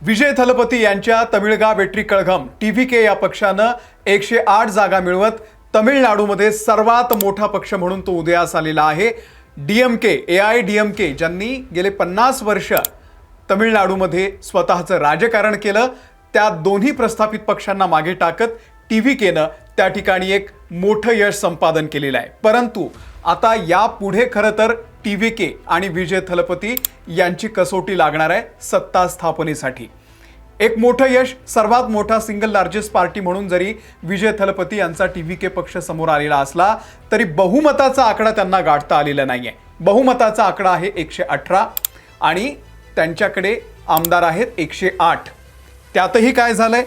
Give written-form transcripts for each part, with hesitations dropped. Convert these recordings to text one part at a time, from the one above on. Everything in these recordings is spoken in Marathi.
विजय थलपती यांच्या तमिळगा वेट्री कळघम TVK या पक्षानं 108 जागा मिळवत तमिळनाडूमध्ये सर्वात मोठा पक्ष म्हणून तो उदयास आलेला आहे। DMK AIDMK ज्यांनी गेले 50 वर्ष तमिळनाडूमध्ये स्वतःचं राजकारण केलं, त्या दोन्ही प्रस्थापित पक्षांना मागे टाकत TVKनं त्या ठिकाणी एक मोठं यश संपादन केलेलं आहे। परंतु आता यापुढे खरं तर TVK आणि विजय थलपती यांची कसोटी लागणार आहे सत्ता स्थापनेसाठी। एक मोठं यश, सर्वात मोठा सिंगल लार्जेस्ट पार्टी म्हणून जरी विजय थलपती यांचा TVK पक्ष समोर आलेला असला तरी बहुमताचा आकडा त्यांना गाठता आलेला नाहीये। बहुमताचा आकडा आहे 118 आणि त्यांच्याकडे आमदार आहेत 108। त्यातही काय झालंय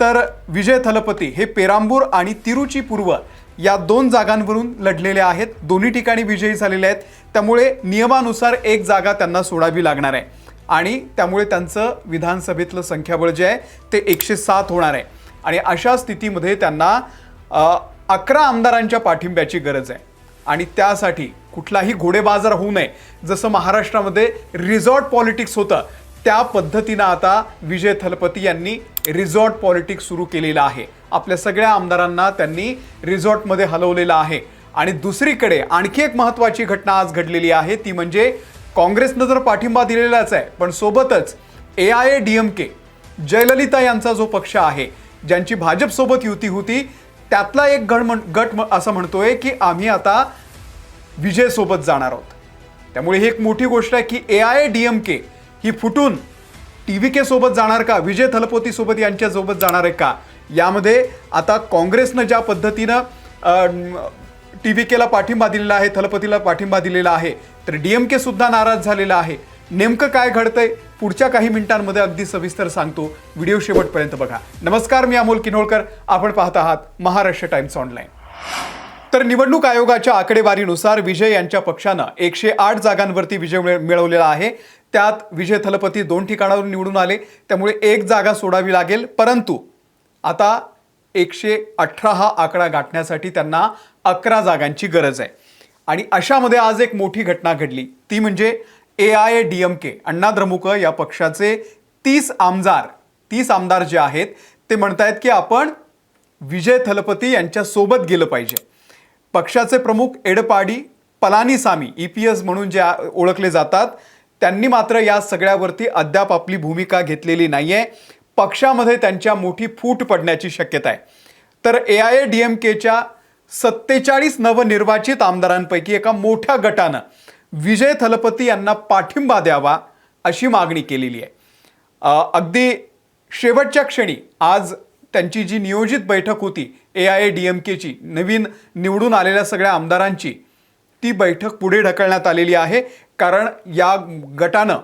तर विजय थलपती हे पेरांबूर आणि तिरुचीपूर्व या दोन जागांवरून लढलेले आहेत, दोन्ही ठिकाणी विजयी झालेले आहेत। त्यामुळे नियमानुसार एक जागा त्यांना सोडावी लागणार आहे आणि त्यामुळे त्यांचं विधानसभेतलं संख्याबळ जे आहे ते 107 होणार आहे आणि अशा स्थितीमध्ये त्यांना 11 आमदारांच्या पाठिंब्याची गरज आहे आणि त्यासाठी कुठलाही घोडेबाजार होऊ नये, जसं महाराष्ट्रामध्ये रिसॉर्ट पॉलिटिक्स होतं त्या पद्धतीनं आता विजय थलपती यांनी रिसॉर्ट पॉलिटिक्स सुरू केलेलं आहे। आपल्या सगळ्या आमदारांना त्यांनी रिसॉर्टमध्ये हलवलेलं आहे। आणि दुसरीकडे आणखी एक महत्त्वाची घटना आज घडलेली आहे, ती म्हणजे काँग्रेसनं जर पाठिंबा दिलेलाच आहे पण सोबतच AIADMK जयललिता यांचा जो पक्ष आहे, ज्यांची भाजपसोबत युती होती, त्यातला एक गट असं म्हणतोय की आम्ही आता विजय सोबत जाणार आहोत। त्यामुळे ही एक मोठी गोष्ट आहे की AIADMK ही फुटून TVK सोबत जाणार का, विजय थलपती सोबत यांच्या सोबत जाणार आहे का? यामध्ये आता काँग्रेसनं ज्या पद्धतीनं TVKला पाठिंबा दिलेला आहे, थलपतीला पाठिंबा दिलेला आहे, तर DMK सुद्धा नाराज झालेला आहे। नेमकं काय घडतंय पुढच्या काही मिनिटांमध्ये अगदी सविस्तर सांगतो, व्हिडिओ शेवटपर्यंत बघा। नमस्कार, मी अमोल किनोळकर, आपण पाहत आहात महाराष्ट्र टाइम्स ऑनलाईन। तर निवडणूक आयोगाच्या आकडेवारीनुसार विजय यांच्या पक्षानं 108 जागांवरती विजय मिळवलेला आहे। त्यात विजय थलपती 2 ठिकाणावरून निवडून आले, त्यामुळे एक जागा सोडावी लागेल। परंतु आता 118 हा आकडा गाठण्यासाठी त्यांना 11 जागांची गरज आहे आणि अशामध्ये आज एक मोठी घटना घडली, ती म्हणजे AIADMK अण्णा द्रमुक या पक्षाचे 30 आमदार जे आहेत ते म्हणतायत की आपण विजय थलपती यांच्या सोबत गेलं पाहिजे। पक्षाचे प्रमुख एडपाडी पलानीसामी EPS म्हणून जे ओळखले जातात, त्यांनी मात्र या सगळ्यावरती अद्याप आपली भूमिका घेतलेली नाहीये। पक्षामध्ये त्यांच्या मोठी फूट पडण्याची शक्यता आहे। तर AIADMKच्या 47 नवनिर्वाचित आमदारांपैकी एका मोठ्या गटानं विजय थलपती यांना पाठिंबा द्यावा अशी मागणी केलेली आहे। अगदी शेवटच्या क्षणी आज त्यांची जी नियोजित बैठक होती AIADMKची, नवीन निवडून आलेल्या सगळ्या आमदारांची, ती बैठक पुढे ढकलण्यात आलेली आहे। कारण या गटानं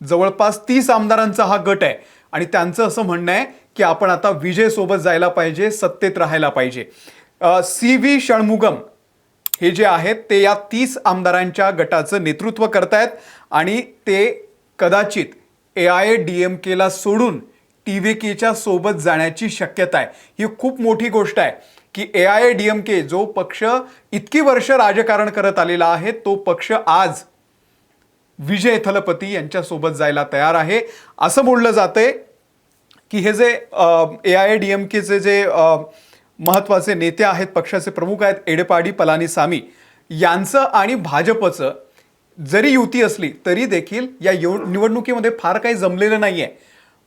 जवळपास 30 आमदारांचा हा गट आहे आणि त्यांचं असं म्हणणं आहे की आपण आता विजय सोबत जायला पाहिजे, सत्तेत राहायला पाहिजे। CV षणमुगम हे जे आहेत ते या 30 आमदारांच्या गटाचं नेतृत्व करतायत आणि ते कदाचित AIADMKला सोडून TVKच्या सोबत जाण्याची शक्यता आहे। ही खूप मोठी गोष्ट आहे की AIADMK जो पक्ष इतकी वर्ष राजकारण करत आलेला आहे, तो पक्ष आज विजय थलपती यांच्या सोबत जायला तयार आहे। असं बोललं जातंय की हे जे AIADMKचे जे महत्त्वाचे नेते आहेत, पक्षाचे प्रमुख आहेत एडपाडी पलानीसामी, यांचं आणि भाजपचं जरी युती असली तरी देखील या निवडणुकीमध्ये फार काही जमलेलं नाहीये।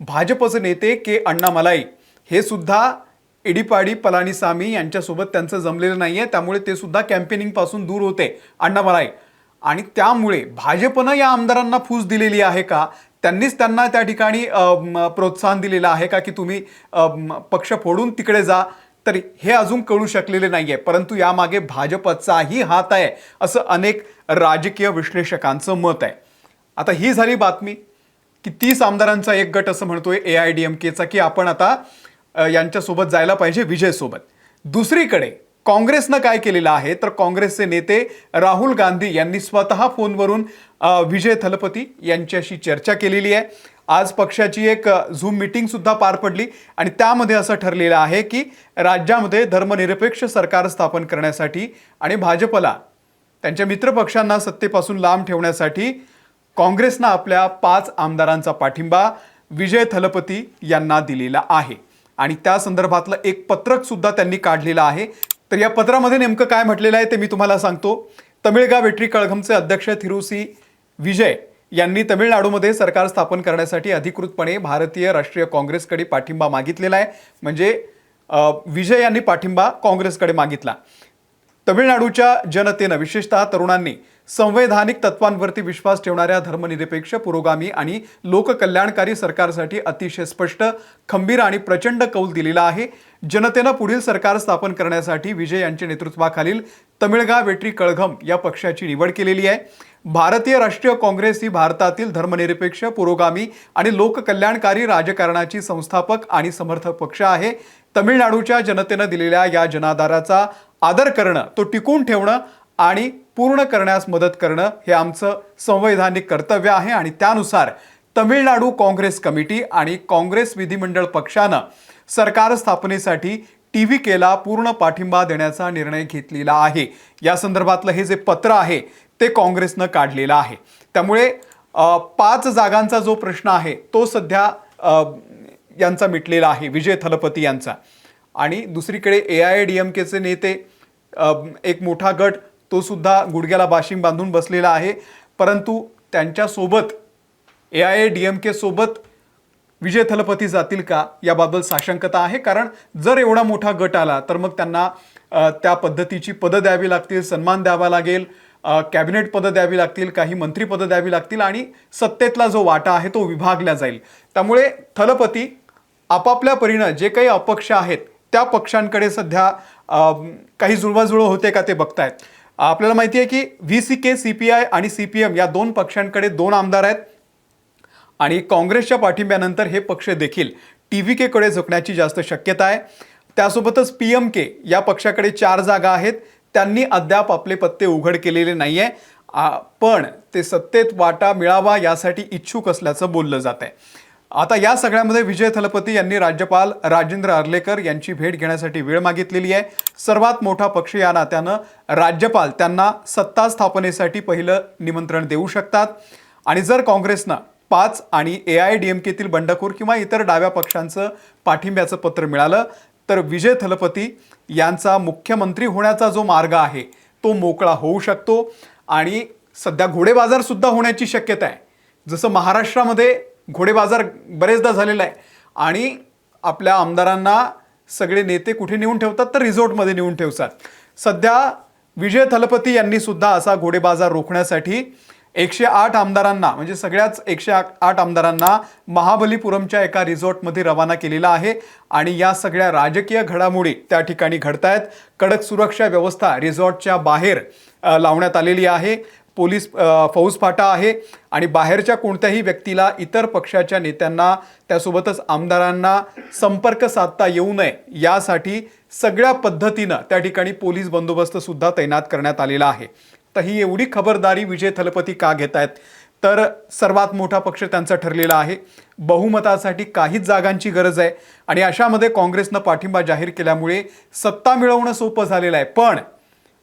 भाजपचे नेते अण्णामलाई हे सुद्धा एडपाडी पलानीसामी यांच्यासोबत त्यांचं जमलेलं नाहीये, त्यामुळे ते सुद्धा कॅम्पेनिंग पासून दूर होते अण्णामलाई। आणि त्यामुळे भाजपनं या आमदारांना फूस दिलेली आहे का, त्यांनीच त्यांना त्या ठिकाणी प्रोत्साहन दिलेलं आहे का की तुम्ही पक्ष फोडून तिकडे जा, तर हे अजून कळू शकलेले नाहीये। परंतु यामागे भाजपचाही हात आहे असं अनेक राजकीय विश्लेषकांचं मत आहे। आता ही झाली बातमी की 30 आमदारांचा एक गट असं म्हणतोय AIADMKचा की आपण आता यांच्यासोबत जायला पाहिजे विजय सोबत। दुसरीकडे काँग्रेसनं काय केलेलं आहे तर काँग्रेसचे नेते राहुल गांधी यांनी स्वतः फोनवरून विजय थलपती यांच्याशी चर्चा केलेली आहे। आज पक्षाची एक झूम मीटिंग सुद्धा पार पडली आणि त्यामध्ये असं ठरलेलं आहे की राज्यामध्ये धर्मनिरपेक्ष सरकार स्थापन करण्यासाठी आणि भाजपला त्यांच्या मित्रपक्षांना सत्तेपासून लांब ठेवण्यासाठी काँग्रेसनं आपल्या 5 आमदारांचा पाठिंबा विजय थलपती यांना दिलेला आहे आणि त्या संदर्भातलं एक पत्रक सुद्धा त्यांनी काढलेलं आहे. तर या पत्रामध्ये नेमकं काय म्हटलेलं आहे ते मी तुम्हाला सांगतो. तमिळगा वेट्री कळघमचे अध्यक्ष थिरुसी विजय यांनी तमिळनाडूमध्ये सरकार स्थापन करण्यासाठी अधिकृतपणे भारतीय राष्ट्रीय काँग्रेसकडे पाठिंबा मागितलेला आहे. म्हणजे विजय यांनी पाठिंबा काँग्रेसकडे मागितला. तमिळनाडूच्या जनतेनं विशेषतः तरुणांनी संवैधानिक तत्वांवरती विश्वास ठेवणाऱ्या धर्मनिरपेक्ष पुरोगामी आणि लोककल्याणकारी सरकारसाठी अतिशय स्पष्ट, खंबीर आणि प्रचंड कौल दिलेला आहे. जनतेनं पुढील सरकार स्थापन करण्यासाठी विजय यांच्या नेतृत्वाखालील तमिळगा वेट्री कळघम या पक्षाची निवड केलेली आहे. भारतीय राष्ट्रीय काँग्रेस ही भारतातील धर्मनिरपेक्ष, पुरोगामी आणि लोककल्याणकारी राजकारणाची संस्थापक आणि समर्थक पक्ष आहे. तमिळनाडूच्या जनतेनं दिलेल्या या जनाधाराचा आदर करणं, तो टिकून ठेवणं आणि पूर्ण करण्यास मदत करणं हे आमचं संवैधानिक कर्तव्य आहे आणि त्यानुसार तमिळनाडू काँग्रेस कमिटी आणि काँग्रेस विधिमंडळ पक्षानं सरकार स्थापनेसाठी TVKला पूर्ण पाठिंबा देण्याचा निर्णय घेतलेला आहे. या संदर्भातलं हे जे पत्र आहे ते काँग्रेसनं काढलेलं आहे. त्यामुळे 5 जागांचा जो प्रश्न आहे तो सध्या यांचा मिटलेला आहे, विजय थलपती यांचा. आणि दुसरीकडे AIADMKचे नेते, एक मोठा गट, तो सुद्धा गुडघ्याला बाशिंग बांधून बसलेला आहे. परंतु त्यांच्यासोबत AIADMK सोबत विजय थलपती जातील का याबाबत साशंकता आहे. कारण जर एवढा मोठा गट आला तर मग त्यांना त्या पद्धतीची पदं द्यावी लागतील, सन्मान द्यावा लागेल, कॅबिनेट पदं द्यावी लागतील, काही मंत्रीपदं द्यावी लागतील आणि सत्तेतला जो वाटा आहे तो विभागला जाईल. त्यामुळे थलपती आपापल्या परीनं जे काही अपक्ष आहेत त्या पक्षांकडे सध्या काही जुळवाजुळव होते का ते बघतायत. आपल्याला माहिती आहे की VCK, CPI आणि CPM या 2 पक्षांकडे 2 आमदार आहेत आणि काँग्रेसच्या पाठिंब्यानंतर हे पक्ष देखील TVKकडे झुकण्याची जास्त शक्यता आहे. त्यासोबतच PMK या पक्षाकडे 4 जागा आहेत. त्यांनी अद्याप आपले पत्ते उघड केलेले नाही आहे, पण ते सत्तेत वाटा मिळावा यासाठी इच्छुक असल्याचं बोललं जात आहे. आता या सगळ्यामध्ये विजय थलपती यांनी राज्यपाल राजेंद्र अर्लेकर यांची भेट घेण्यासाठी वेळ मागितलेली आहे. सर्वात मोठा पक्ष या नात्यानं राज्यपाल त्यांना सत्ता स्थापनेसाठी पहिलं निमंत्रण देऊ शकतात आणि जर काँग्रेसनं 5 आणि AIADMKतील बंडखोर किंवा इतर डाव्या पक्षांचं पाठिंब्याचं पत्र मिळालं तर विजय थलपती यांचा मुख्यमंत्री होण्याचा जो मार्ग आहे तो मोकळा होऊ शकतो. आणि सध्या घोडेबाजार सुद्धा होण्याची शक्यता आहे. जसं महाराष्ट्रामध्ये घोडेबाजार बरेचदा झालेला आहे आणि आपल्या आमदारांना सगळे नेते कुठे नेऊन ठेवतात तर रिसॉर्टमध्ये नेऊन ठेवतात. सध्या विजय थलपती यांनी सुद्धा असा घोडेबाजार रोखण्यासाठी 108 आमदारांना, म्हणजे सगळ्याच 108 आमदारांना महाबलीपुरमच्या एका रिसॉर्टमध्ये रवाना केलेला आहे आणि या सगळ्या राजकीय घडामोडी त्या ठिकाणी घडतायत. कडक सुरक्षा व्यवस्था रिसॉर्टच्या बाहेर लावण्यात आलेली आहे. पोलीस फौजफाटा आहे आणि बाहेरच्या कोणत्याही व्यक्तीला, इतर पक्षाच्या नेत्यांना, त्यासोबतच आमदारांना संपर्क साधता येऊ नये यासाठी सगळ्या पद्धतीनं त्या ठिकाणी पोलीस बंदोबस्त सुद्धा तैनात करण्यात आलेला आहे. तर ही एवढी खबरदारी विजय थलपती का घेत आहेत तर सर्वात मोठा पक्ष त्यांचा ठरलेला आहे. बहुमतासाठी काहीच जागांची गरज आहे आणि अशामध्ये काँग्रेसनं पाठिंबा जाहीर केल्यामुळे सत्ता मिळवणं सोपं झालेलं आहे. पण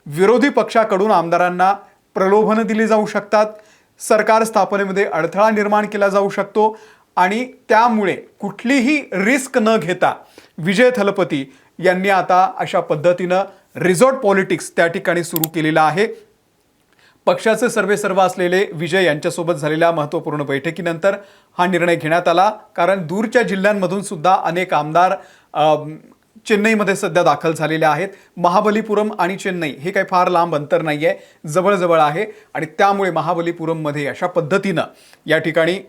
विरोधी पक्षाकडून आमदारांना प्रलोभनं दिली जाऊ शकतात, सरकार स्थापनेमध्ये अडथळा निर्माण केला जाऊ शकतो आणि त्यामुळे कुठलीही रिस्क न घेता विजय थलपती यांनी आता अशा पद्धतीनं रिसॉर्ट पॉलिटिक्स त्या ठिकाणी सुरू केलेलं आहे. पक्षाचे सर्वेसर्वा असलेले विजय यांच्यासोबत झालेल्या महत्त्वपूर्ण बैठकीनंतर हा निर्णय घेण्यात आला. कारण दूरच्या जिल्ह्यांमधून सुद्धा अनेक आमदार चेन्नईमध्ये सध्या दाखल झालेले आहेत. महाबलीपुरम आणि चेन्नई हे काही फार लांब अंतर नाही आहे, जवळजवळ आहे आणि त्यामुळे महाबलीपुरममध्ये अशा पद्धतीनं या ठिकाणी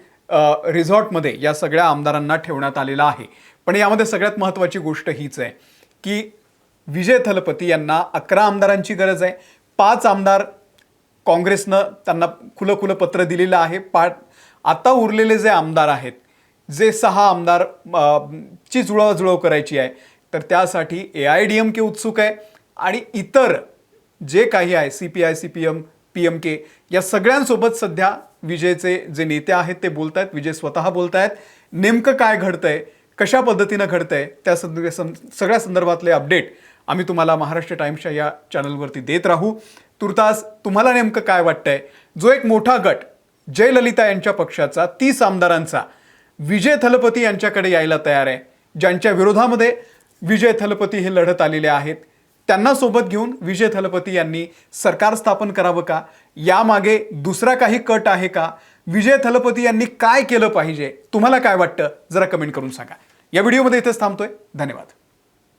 रिसॉर्टमध्ये या सगळ्या आमदारांना ठेवण्यात आलेलं आहे. पण यामध्ये सगळ्यात महत्त्वाची गोष्ट हीच आहे की विजय थलपती यांना 11 आमदारांची गरज आहे. 5 आमदार काँग्रेसनं त्यांना खुलं पत्र दिलेलं आहे. आता उरलेले जे आमदार आहेत, जे 6 आमदार ची जुळवाजुळव करायची आहे, तर त्यासाठी AIADMK उत्सुक आहे आणि इतर जे काही आहे CPI, CPM, PMK या सगळ्यांसोबत सध्या विजयचे जे नेते आहेत ते बोलत आहेत. विजय स्वतः बोलत आहेत. नेमकं काय घडतंय, कशा पद्धतीनं घडतंय त्या सगळ्या संदर्भातले अपडेट आम्ही तुम्हाला महाराष्ट्र टाइम्सच्या या चॅनलवरती देत राहू. तुर्तास तुम्हाला नेमकं काय वाटतंय? जो एक मोठा गट जयललिता यांच्या पक्षाचा 30 आमदारांचा विजय थलपती यांच्याकडे यायला तयार आहे. ज्यांच्या विरोधामध्ये विजय थलपती हे लढत आलेले आहेत त्यांना सोबत घेऊन विजय थलपती यांनी सरकार स्थापन करावं का? यामागे दुसरा काही कट आहे का? विजय थलपती यांनी काय केलं पाहिजे? तुम्हाला काय वाटतं? जरा कमेंट करून सांगा. या व्हिडिओमध्ये इथेच थांबतोय. धन्यवाद.